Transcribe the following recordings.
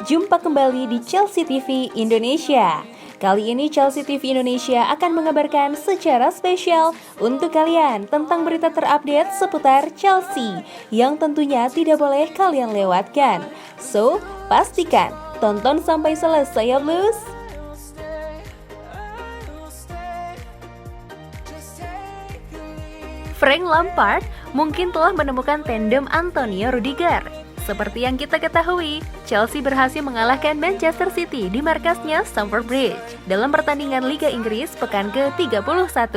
Jumpa kembali di Chelsea TV Indonesia. Kali ini Chelsea TV Indonesia akan mengabarkan secara spesial untuk kalian tentang berita terupdate seputar Chelsea yang tentunya tidak boleh kalian lewatkan. So, pastikan tonton sampai selesai ya Blues. Frank Lampard mungkin telah menemukan tandem Antonio Rudiger. Seperti yang kita ketahui, Chelsea berhasil mengalahkan Manchester City di markasnya Stamford Bridge dalam pertandingan Liga Inggris pekan ke-31.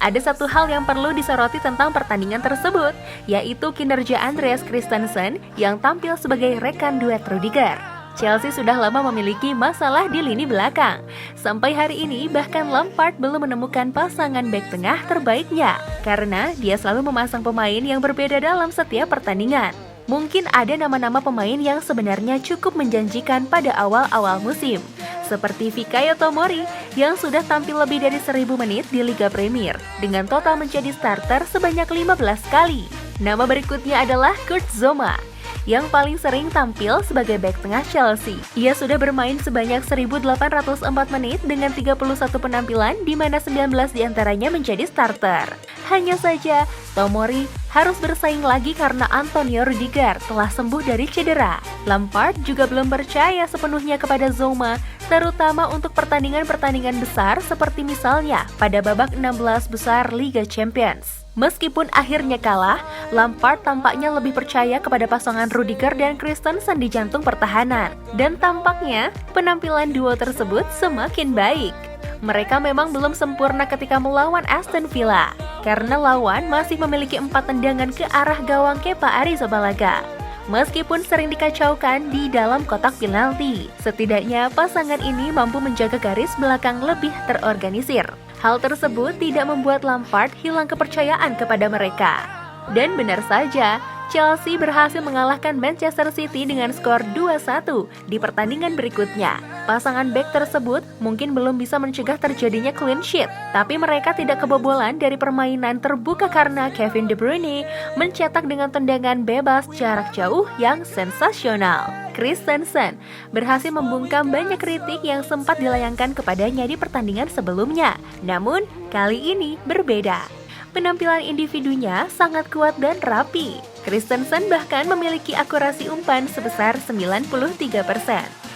Ada satu hal yang perlu disoroti tentang pertandingan tersebut, yaitu kinerja Andreas Christensen yang tampil sebagai rekan duet Rudiger. Chelsea sudah lama memiliki masalah di lini belakang. Sampai hari ini bahkan Lampard belum menemukan pasangan bek tengah terbaiknya karena dia selalu memasang pemain yang berbeda dalam setiap pertandingan. Mungkin ada nama-nama pemain yang sebenarnya cukup menjanjikan pada awal-awal musim, seperti Fikayo Tomori yang sudah tampil lebih dari 1000 menit di Liga Premier dengan total menjadi starter sebanyak 15 kali. Nama berikutnya adalah Kurt Zouma yang paling sering tampil sebagai bek tengah Chelsea. Ia sudah bermain sebanyak 1804 menit dengan 31 penampilan di mana 19 diantaranya menjadi starter. Hanya saja, Tomori harus bersaing lagi karena Antonio Rudiger telah sembuh dari cedera. Lampard juga belum percaya sepenuhnya kepada Zouma, terutama untuk pertandingan-pertandingan besar seperti misalnya pada babak 16 besar Liga Champions. Meskipun akhirnya kalah, Lampard tampaknya lebih percaya kepada pasangan Rudiger dan Christensen di jantung pertahanan. Dan tampaknya penampilan duo tersebut semakin baik. Mereka memang belum sempurna ketika melawan Aston Villa, karena lawan masih memiliki 4 tendangan ke arah gawang Kepa Arrizabalaga. Meskipun sering dikacaukan di dalam kotak penalti, setidaknya pasangan ini mampu menjaga garis belakang lebih terorganisir. Hal tersebut tidak membuat Lampard hilang kepercayaan kepada mereka. Dan benar saja, Chelsea berhasil mengalahkan Manchester City dengan skor 2-1 di pertandingan berikutnya. Pasangan bek tersebut mungkin belum bisa mencegah terjadinya clean sheet, tapi mereka tidak kebobolan dari permainan terbuka karena Kevin De Bruyne mencetak dengan tendangan bebas jarak jauh yang sensasional. Christensen berhasil membungkam banyak kritik yang sempat dilayangkan kepadanya di pertandingan sebelumnya. Namun, kali ini berbeda. Penampilan individunya sangat kuat dan rapi. Christensen bahkan memiliki akurasi umpan sebesar 93%.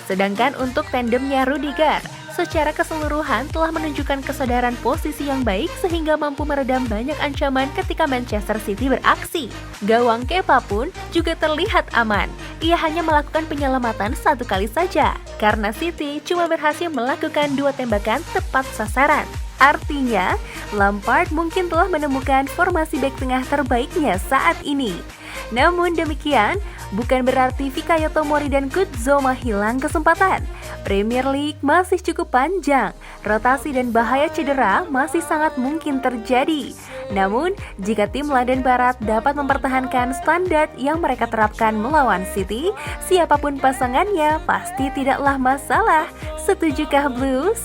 Sedangkan untuk tandemnya Rudiger, secara keseluruhan telah menunjukkan kesadaran posisi yang baik sehingga mampu meredam banyak ancaman ketika Manchester City beraksi. Gawang Kepa pun juga terlihat aman. Ia hanya melakukan penyelamatan 1 kali saja, karena City cuma berhasil melakukan 2 tembakan tepat sasaran. Artinya, Lampard mungkin telah menemukan formasi bek tengah terbaiknya saat ini. Namun demikian, bukan berarti Fikayo Tomori dan Kurt Zouma hilang kesempatan. Premier League masih cukup panjang, rotasi dan bahaya cedera masih sangat mungkin terjadi. Namun, jika tim London Barat dapat mempertahankan standar yang mereka terapkan melawan City, siapapun pasangannya pasti tidaklah masalah. Setujukah Blues?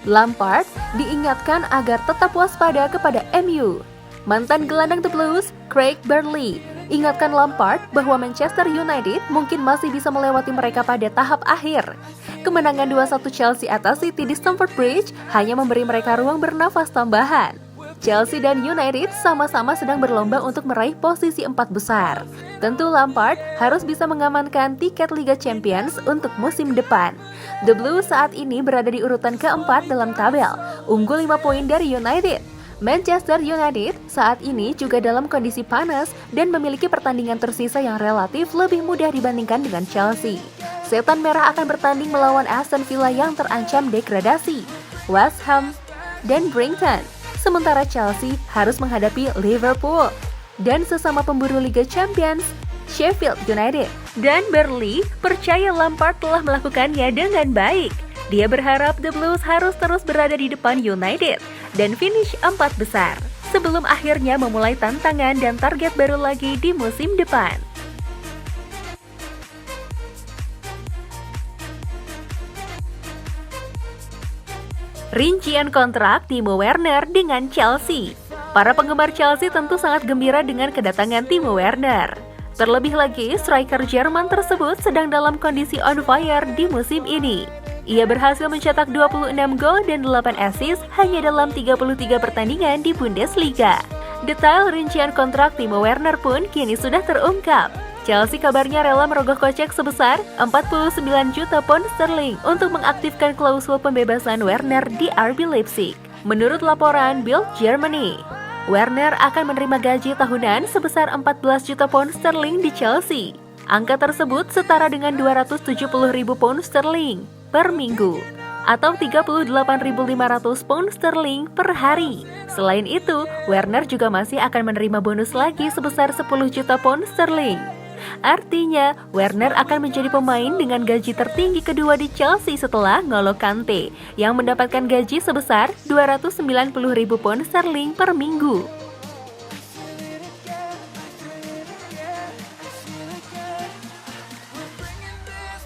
Lampard diingatkan agar tetap waspada kepada MU. Mantan gelandang The Blues, Craig Burnley, ingatkan Lampard bahwa Manchester United mungkin masih bisa melewati mereka pada tahap akhir. Kemenangan 2-1 Chelsea atas City di Stamford Bridge hanya memberi mereka ruang bernafas tambahan. Chelsea dan United sama-sama sedang berlomba untuk meraih posisi 4 besar. Tentu Lampard harus bisa mengamankan tiket Liga Champions untuk musim depan. The Blues saat ini berada di urutan keempat dalam tabel, unggul 5 poin dari United. Manchester United saat ini juga dalam kondisi panas dan memiliki pertandingan tersisa yang relatif lebih mudah dibandingkan dengan Chelsea. Setan Merah akan bertanding melawan Aston Villa yang terancam degradasi, West Ham, dan Brighton. Sementara Chelsea harus menghadapi Liverpool dan sesama pemburu Liga Champions, Sheffield United. Dan Burnley percaya Lampard telah melakukannya dengan baik. Dia berharap The Blues harus terus berada di depan United dan finish 4 besar sebelum akhirnya memulai tantangan dan target baru lagi di musim depan. Rincian kontrak Timo Werner dengan Chelsea. Para penggemar Chelsea tentu sangat gembira dengan kedatangan Timo Werner. Terlebih lagi, striker Jerman tersebut sedang dalam kondisi on fire di musim ini. Ia berhasil mencetak 26 gol dan 8 assist hanya dalam 33 pertandingan di Bundesliga. Detail rincian kontrak Timo Werner pun kini sudah terungkap. Chelsea kabarnya rela merogoh kocek sebesar 49 juta pound sterling untuk mengaktifkan klausul pembebasan Werner di RB Leipzig. Menurut laporan Bild Germany, Werner akan menerima gaji tahunan sebesar 14 juta pound sterling di Chelsea. Angka tersebut setara dengan 270.000 pound sterling per minggu atau 38.500 pound sterling per hari. Selain itu, Werner juga masih akan menerima bonus lagi sebesar 10 juta pound sterling. Artinya, Werner akan menjadi pemain dengan gaji tertinggi kedua di Chelsea setelah N'Golo Kante yang mendapatkan gaji sebesar 290.000 pound sterling per minggu.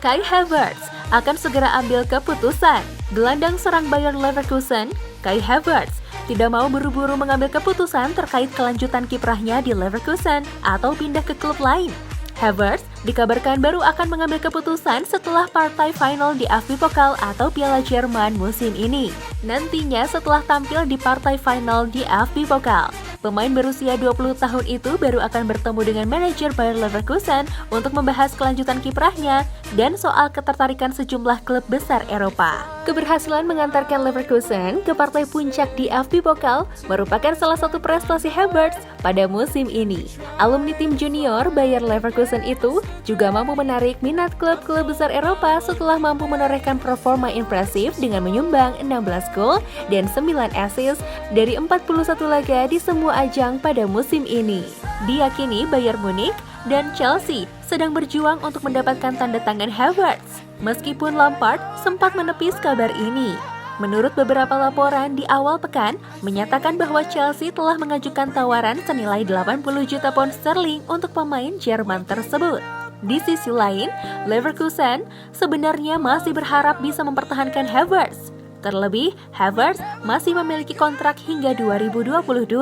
Kai Havertz akan segera ambil keputusan. Gelandang serang Bayer Leverkusen, Kai Havertz, tidak mau buru-buru mengambil keputusan terkait kelanjutan kiprahnya di Leverkusen atau pindah ke klub lain. Havertz dikabarkan baru akan mengambil keputusan setelah partai final di AFC Pokal atau Piala Jerman musim ini. Nantinya setelah tampil di partai final di AFC Pokal, pemain berusia 20 tahun itu baru akan bertemu dengan manajer Bayer Leverkusen untuk membahas kelanjutan kiprahnya dan soal ketertarikan sejumlah klub besar Eropa. Keberhasilan mengantarkan Leverkusen ke partai puncak di AFC Pokal merupakan salah satu prestasi Havertz pada musim ini. Alumni tim junior Bayer Leverkusen itu juga mampu menarik minat klub-klub besar Eropa setelah mampu menorehkan performa impresif dengan menyumbang 16 gol dan 9 assist dari 41 laga di semua ajang pada musim ini. Diyakini Bayern Munich dan Chelsea sedang berjuang untuk mendapatkan tanda tangan Havertz, meskipun Lampard sempat menepis kabar ini. Menurut beberapa laporan di awal pekan, menyatakan bahwa Chelsea telah mengajukan tawaran senilai 80 juta pound sterling untuk pemain Jerman tersebut. Di sisi lain, Leverkusen sebenarnya masih berharap bisa mempertahankan Havertz. Terlebih, Havertz masih memiliki kontrak hingga 2022.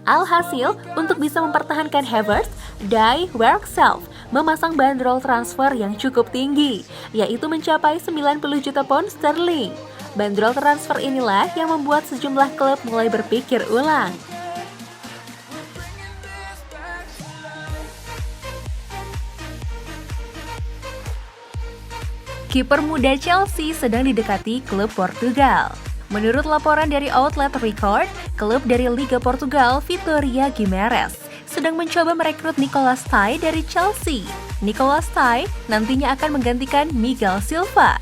Alhasil, untuk bisa mempertahankan Havertz, Die Werkself memasang bandrol transfer yang cukup tinggi, yaitu mencapai 90 juta pound sterling. Bandrol transfer inilah yang membuat sejumlah klub mulai berpikir ulang. Kiper muda Chelsea sedang didekati klub Portugal. Menurut laporan dari outlet Record, klub dari Liga Portugal Vitória Guimarães sedang mencoba merekrut Nicolas Tai dari Chelsea. Nicolas Tai nantinya akan menggantikan Miguel Silva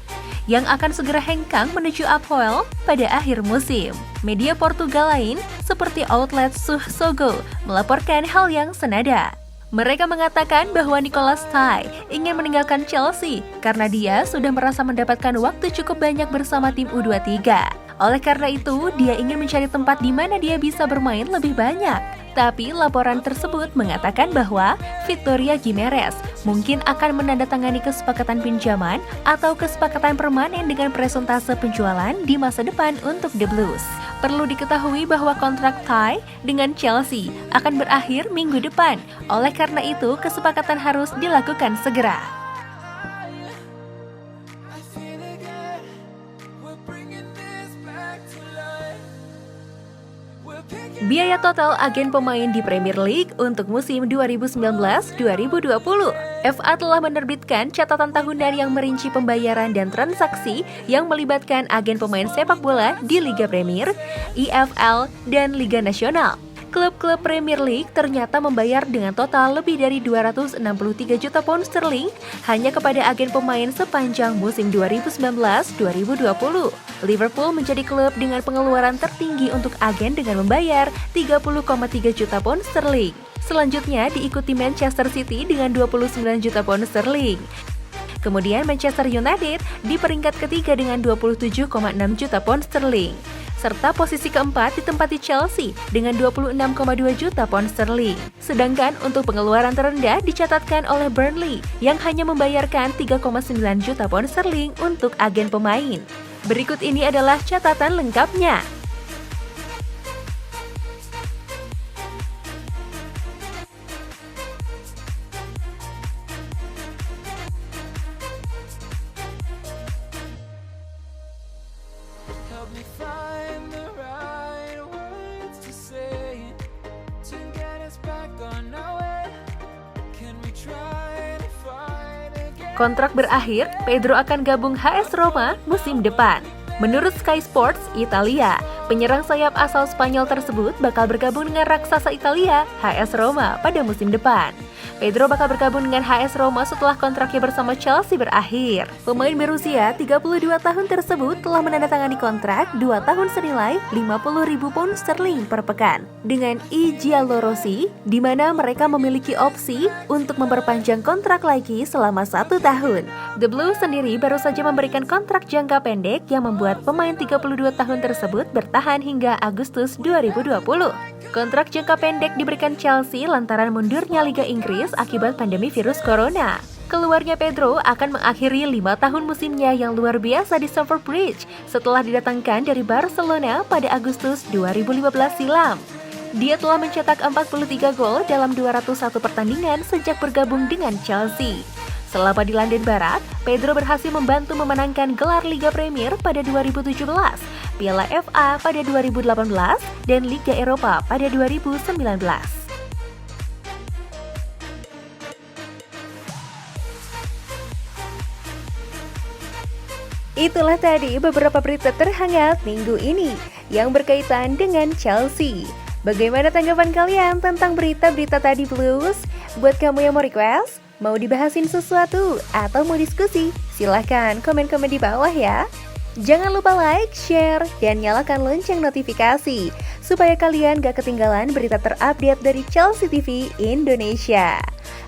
yang akan segera hengkang menuju Apoel pada akhir musim. Media Portugal lain seperti outlet Sogo melaporkan hal yang senada. Mereka mengatakan bahwa Nicolas Tai ingin meninggalkan Chelsea karena dia sudah merasa mendapatkan waktu cukup banyak bersama tim U23. Oleh karena itu, dia ingin mencari tempat di mana dia bisa bermain lebih banyak. Tapi laporan tersebut mengatakan bahwa Vitória Guimarães mungkin akan menandatangani kesepakatan pinjaman atau kesepakatan permanen dengan persentase penjualan di masa depan untuk The Blues. Perlu diketahui bahwa kontrak Tai dengan Chelsea akan berakhir minggu depan. Oleh karena itu, kesepakatan harus dilakukan segera. Biaya total agen pemain di Premier League untuk musim 2019-2020. FA telah menerbitkan catatan tahunan yang merinci pembayaran dan transaksi yang melibatkan agen pemain sepak bola di Liga Premier, EFL, dan Liga Nasional. Klub-klub Premier League ternyata membayar dengan total lebih dari 263 juta pound sterling hanya kepada agen pemain sepanjang musim 2019-2020. Liverpool menjadi klub dengan pengeluaran tertinggi untuk agen dengan membayar 30,3 juta pound sterling. Selanjutnya diikuti Manchester City dengan 29 juta pound sterling. Kemudian Manchester United di peringkat ketiga dengan 27,6 juta pound sterling. Serta posisi keempat ditempati Chelsea dengan 26,2 juta pound sterling. Sedangkan untuk pengeluaran terendah dicatatkan oleh Burnley yang hanya membayarkan 3,9 juta pound sterling untuk agen pemain. Berikut ini adalah catatan lengkapnya. Kontrak berakhir, Pedro akan gabung AS Roma musim depan. Menurut Sky Sports Italia, penyerang sayap asal Spanyol tersebut bakal bergabung dengan raksasa Italia, AS Roma, pada musim depan. Pedro bakal bergabung dengan AS Roma setelah kontraknya bersama Chelsea berakhir. Pemain berusia 32 tahun tersebut telah menandatangani kontrak 2 tahun senilai 50.000 pound sterling per pekan dengan I Giallorossi, di mana mereka memiliki opsi untuk memperpanjang kontrak lagi selama 1 tahun. The Blues sendiri baru saja memberikan kontrak jangka pendek yang membuat pemain 32 tahun tersebut bertahan hingga Agustus 2020. Kontrak jangka pendek diberikan Chelsea lantaran mundurnya Liga Inggris akibat pandemi virus corona. Keluarnya Pedro akan mengakhiri 5 tahun musimnya yang luar biasa di Stamford Bridge setelah didatangkan dari Barcelona pada Agustus 2015 silam. Dia telah mencetak 43 gol dalam 201 pertandingan sejak bergabung dengan Chelsea. Selama di London Barat, Pedro berhasil membantu memenangkan gelar Liga Premier pada 2017, Piala FA pada 2018, dan Liga Eropa pada 2019. Itulah tadi beberapa berita terhangat minggu ini yang berkaitan dengan Chelsea. Bagaimana tanggapan kalian tentang berita-berita tadi, Blues? Buat kamu yang mau request, mau dibahasin sesuatu, atau mau diskusi, silahkan komen-komen di bawah ya. Jangan lupa like, share, dan nyalakan lonceng notifikasi supaya kalian gak ketinggalan berita terupdate dari Chelsea TV Indonesia.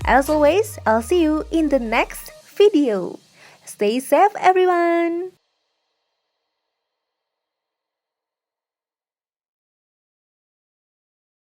As always, I'll see you in the next video. Stay safe everyone!